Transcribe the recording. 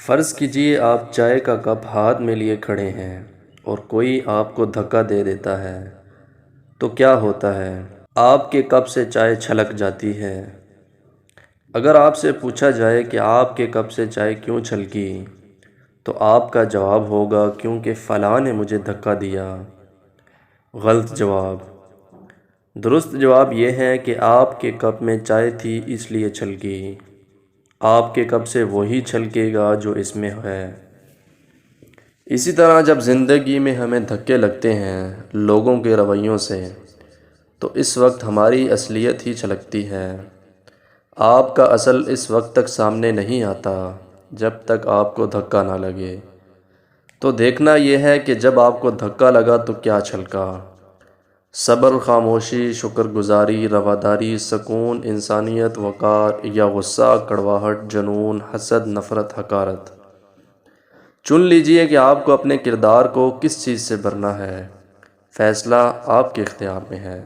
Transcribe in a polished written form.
فرض کیجیے آپ چائے کا کپ ہاتھ میں لیے کھڑے ہیں اور کوئی آپ کو دھکا دے دیتا ہے تو کیا ہوتا ہے؟ آپ کے کپ سے چائے چھلک جاتی ہے۔ اگر آپ سے پوچھا جائے کہ آپ کے کپ سے چائے کیوں چھلکی تو آپ کا جواب ہوگا کیونکہ فلاں نے مجھے دھکا دیا۔ غلط جواب۔ درست جواب یہ ہے کہ آپ کے کپ میں چائے تھی اس لیے چھلکی۔ آپ کے کپ سے وہی چھلکے گا جو اس میں ہے۔ اسی طرح جب زندگی میں ہمیں دھکے لگتے ہیں لوگوں کے رویوں سے تو اس وقت ہماری اصلیت ہی چھلکتی ہے۔ آپ کا اصل اس وقت تک سامنے نہیں آتا جب تک آپ کو دھکا نہ لگے۔ تو دیکھنا یہ ہے کہ جب آپ کو دھکا لگا تو کیا چھلکا۔ صبر، خاموشی، شکر گزاری، رواداری، سکون، انسانیت، وقار، یا غصہ، کڑواہٹ، جنون، حسد، نفرت، حقارت۔ چن لیجئے کہ آپ کو اپنے کردار کو کس چیز سے بھرنا ہے۔ فیصلہ آپ کے اختیار میں ہے۔